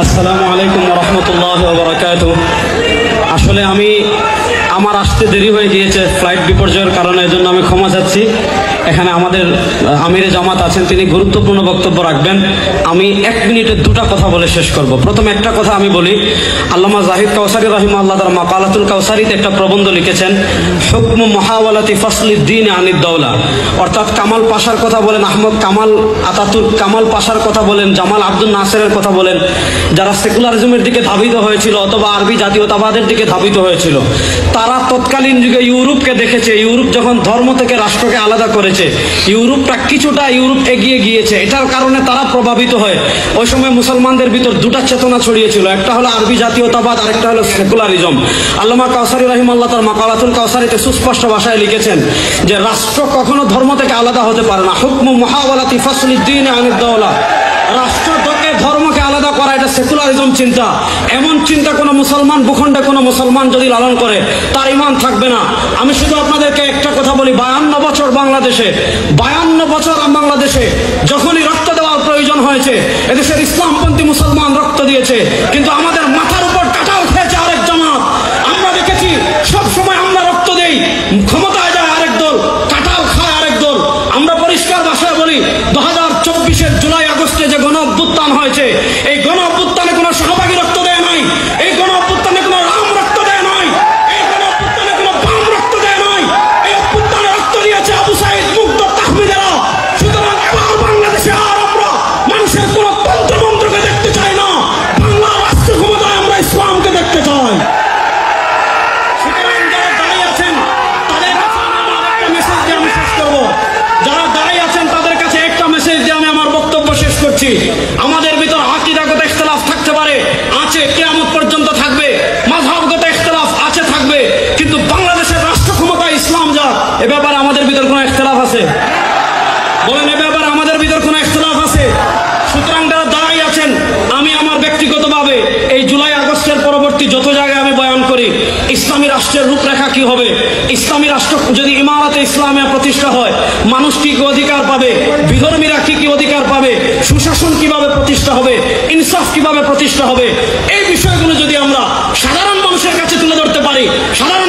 আসসালামু আলাইকুম ওয়া রাহমাতুল্লাহি ওয়া বারাকাতুহু। আসলে আমার আসতে দেরি হয়ে গিয়েছে ফ্লাইট বিপর্যয়ের কারণে, এজন্য আমি ক্ষমা চাচ্ছি। এখানে আমাদের আমিরে জামাত আছেন, তিনি গুরুত্বপূর্ণ বক্তব্য রাখবেন। আমি 1 মিনিটে 2টা কথা বলে শেষ করব। প্রথমে একটা কথা আমি বলি, আল্লামা জাহিদ কাউসারি রাহিমাহুল্লাহ তার মাকালাতুল কাউসারিতে একটা প্রবন্ধ লিখেছেন, হুকমু মুহাওয়ালাতি ফাসলিদ্দিন আনিদ দাওলা। অর্থাৎ কামাল পাশার কথা বলেন, আহমদ কামাল আতাতুর্ক কামাল পাশার কথা বলেন, জামাল আব্দুল নাসেরের কথা বলেন, যারা সেকুলারিজমের দিকে ধাবিত হয়েছিল অথবা আরবি জাতীয়তাবাদের দিকে ধাবিত হয়েছিল, তারা তৎকালীন যুগে ইউরোপকে দেখেছে। ইউরোপ যখন ধর্ম থেকে রাষ্ট্রকে আলাদা করেছে, ইউরোপটা কিছুটা এগিয়ে গিয়েছে। এটার কারণে তারা প্রভাবিত হয়। ওই সময় মুসলমানদের ভিতর 2টা চেতনা ছড়িয়েছিল, একটা হলো আরবি জাতীয়তাবাদ, আরেকটা হলো সেকুলারিজম। আল্লামা কাউসারি রাহিমাহুল্লাহ তার মাকালাতুল কাউসারিতে সুস্পষ্ট ভাষায় লিখেছেন যে রাষ্ট্র কখনো ধর্ম থেকে আলাদা হতে পারে না। হুকমু মুহাওয়ালাতি ফাসলিদ্দিন আনিদ দাওলা। রাষ্ট্র থেকে ধর্মকে আলাদা করা এটা সেকুলারিজম চিন্তা। এমন চিন্তা কোনো মুসলমান ভূখণ্ডে কোনো মুসলমান যদি লালন করে তার ঈমান থাকবে না। আমি শুধু আপনাদেরকে একটা কথা বলি, 52 বছর বাংলাদেশে, 52 বছর বাংলাদেশে যখনই রক্ত দেওয়ার প্রয়োজন হয়েছে, এদেশের ইসলামপন্থী মুসলমান রক্ত দিয়েছে, কিন্তু আমাদের মাথার উপর কাঁঠাল খেয়েছে আরেক জামাত। আমরা দেখেছি সবসময় আমরা রক্ত দেই, ক্ষমতায় যায় আরেক দল, কাঁঠাল খায় আরেক দল। আমরা পরিষ্কার ভাষায় বলি, 2024-এর জুলাই আগস্টে যে গণ অভ্যুত্থান হয়েছে, এই গণ অভ্যুত্থানে কোনো সহভাগী রক্ত দেয় নাই, এই গণ অভ্যুত্থানে কোনো রাম রক্ত দেয় নাই, এই গণ অভ্যুত্থানে কোনো বাম রক্ত দেয় নাই, এই অভ্যুত্থানে রক্ত দিয়েছে আবু সাঈদ, মুগ্ধ, তাহমিদেরা। সুতরাং এবার বাংলাদেশে আর আমরা মানুষের কোন তন্ত্রমন্ত্রকে দেখতে চাই না, বাংলার রাষ্ট্র ক্ষমতায় আমরা ইসলামকে দেখতে চাই। সুতরাং যারা দাঁড়িয়ে আছেন তাদের কাছে আমার একটা মেসেজ দিয়ে আমি শেষ করব। যারা দাঁড়িয়ে আছেন তাদের কাছে একটা মেসেজ দিয়ে আমি আমার বক্তব্য শেষ করছি। আমাদের ভিতর আকীদাগত ইখতিলাফ থাকতে পারে, আছে, কিয়ামত পর্যন্ত থাকবে। মাযহাবগত ইখতিলাফ আছে, থাকবে, কিন্তু বাংলাদেশের রাষ্ট্র ক্ষমতায় ইসলাম যাক, এ ব্যাপারে আমাদের ভিতর কোনো ইখতিলাফ আছে? বলেন, এ ব্যাপারে আমাদের ভিতর কোনো ইখতিলাফ আছে? সুতরাং যারা দাঁড়িয়ে আছেন, আমি আমার ব্যক্তিগতভাবে এই জুলাই আগস্টের পরবর্তী যত জায়গায় আমি বয়ান করি, ইসলামী রাষ্ট্রের রূপরেখা কি হবে, ইসলামী রাষ্ট্র যদি ইমারতে ইসলামে প্রতিষ্ঠা হয়, মানুষ কি কি অধিকার পাবে, বিধর্মীরা কি কি অধিকার পাবে, সুশাসন কিভাবে প্রতিষ্ঠা হবে, ইনসাফ কিভাবে প্রতিষ্ঠা হবে, এই বিষয়গুলো যদি আমরা সাধারণ মানুষের কাছে তুলে ধরতে পারি, সাধারণ